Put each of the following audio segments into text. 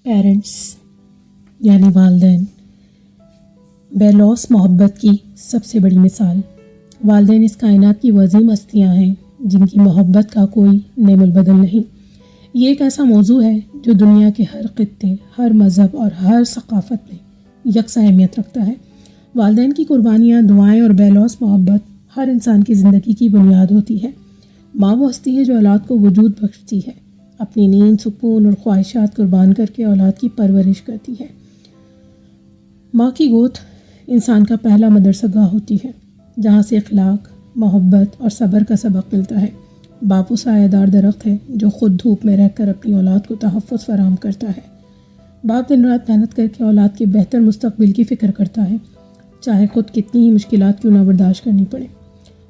Parents یعنی والدین بے لوث محبت کی سب سے بڑی مثال۔ والدین اس کائنات کی عظیم ہستیاں ہیں جن کی محبت کا کوئی نعم البدل نہیں۔ یہ ایک ایسا موضوع ہے جو دنیا کے ہر خطے، ہر مذہب اور ہر ثقافت میں یکساں اہمیت رکھتا ہے۔ والدین کی قربانیاں، دعائیں اور بے لوث محبت ہر انسان کی زندگی کی بنیاد ہوتی ہے۔ ماں وہ ہستی ہے جو اولاد کو وجود بخشتی ہے، اپنی نیند، سکون اور خواہشات قربان کر کے اولاد کی پرورش کرتی ہے۔ ماں کی گود انسان کا پہلا مدرسہ گاہ ہوتی ہے، جہاں سے اخلاق، محبت اور صبر کا سبق ملتا ہے۔ باپ وہ سایہ دار درخت ہے جو خود دھوپ میں رہ کر اپنی اولاد کو تحفظ فراہم کرتا ہے۔ باپ دن رات محنت کر کے اولاد کے بہتر مستقبل کی فکر کرتا ہے، چاہے خود کتنی ہی مشکلات کیوں نہ برداشت کرنی پڑے۔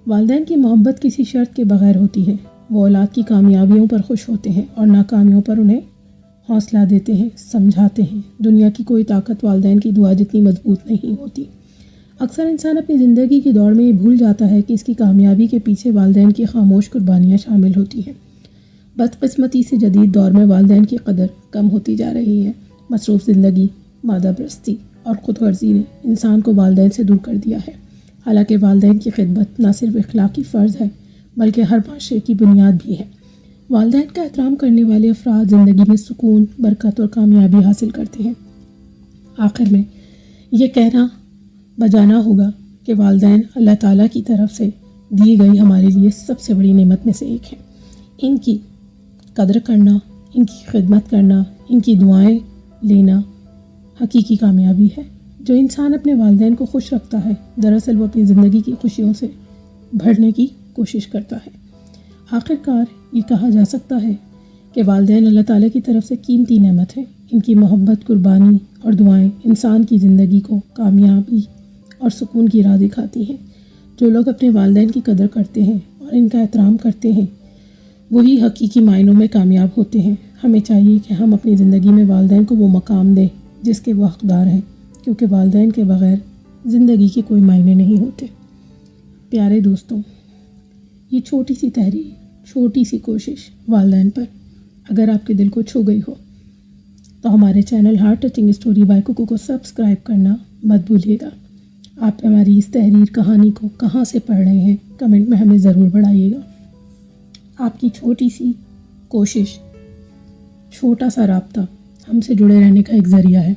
والدین کی محبت کسی شرط کے بغیر ہوتی ہے۔ وہ اولاد کی کامیابیوں پر خوش ہوتے ہیں اور ناکامیوں پر انہیں حوصلہ دیتے ہیں، سمجھاتے ہیں۔ دنیا کی کوئی طاقت والدین کی دعا جتنی مضبوط نہیں ہوتی۔ اکثر انسان اپنی زندگی کی دوڑ میں یہ بھول جاتا ہے کہ اس کی کامیابی کے پیچھے والدین کی خاموش قربانیاں شامل ہوتی ہیں۔ بدقسمتی سے جدید دور میں والدین کی قدر کم ہوتی جا رہی ہے۔ مصروف زندگی، مادہ پرستی اور خود غرضی نے انسان کو والدین سے دور کر دیا ہے۔ حالانکہ والدین کی خدمت نہ صرف اخلاقی فرض ہے بلکہ ہر معاشرے کی بنیاد بھی ہے۔ والدین کا احترام کرنے والے افراد زندگی میں سکون، برکت اور کامیابی حاصل کرتے ہیں۔ آخر میں یہ کہنا بجانا ہوگا کہ والدین اللہ تعالیٰ کی طرف سے دی گئی ہمارے لیے سب سے بڑی نعمت میں سے ایک ہے۔ ان کی قدر کرنا، ان کی خدمت کرنا، ان کی دعائیں لینا حقیقی کامیابی ہے۔ جو انسان اپنے والدین کو خوش رکھتا ہے، دراصل وہ اپنی زندگی کی خوشیوں سے بھرنے کی کوشش کرتا ہے۔ آخرکار یہ کہا جا سکتا ہے کہ والدین اللہ تعالیٰ کی طرف سے قیمتی نعمت ہے۔ ان کی محبت، قربانی اور دعائیں انسان کی زندگی کو کامیابی اور سکون کی راہ دکھاتی ہیں۔ جو لوگ اپنے والدین کی قدر کرتے ہیں اور ان کا احترام کرتے ہیں، وہی حقیقی معنوں میں کامیاب ہوتے ہیں۔ ہمیں چاہیے کہ ہم اپنی زندگی میں والدین کو وہ مقام دیں جس کے وہ حقدار ہیں، کیونکہ والدین کے بغیر زندگی کے کوئی معنی نہیں ہوتے۔ پیارے دوستوں، یہ چھوٹی سی تحریر، چھوٹی سی کوشش والدین پر اگر آپ کے دل کو چھو گئی ہو تو ہمارے channel heart touching story by Koko کو سبسکرائب کرنا مت بھولیے گا۔ آپ ہماری اس تحریر کہانی کو کہاں سے پڑھ رہے ہیں کمنٹ میں ہمیں ضرور بڑھائیے گا۔ آپ کی چھوٹی سی کوشش، چھوٹا سا رابطہ ہم سے جڑے رہنے کا ایک ذریعہ ہے،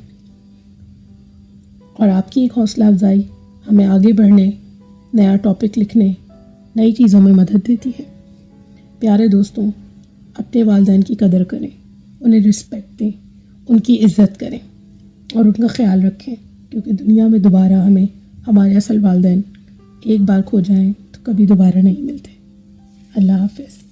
اور آپ کی ایک حوصلہ افزائی ہمیں آگے بڑھنے، نیا ٹاپک لکھنے، نئی چیزوں میں مدد دیتی ہے۔ پیارے دوستوں، اپنے والدین کی قدر کریں، انہیں رسپیکٹ دیں، ان کی عزت کریں اور ان کا خیال رکھیں، کیونکہ دنیا میں دوبارہ ہمیں ہمارے اصل والدین ایک بار کھو جائیں تو کبھی دوبارہ نہیں ملتے۔ اللہ حافظ۔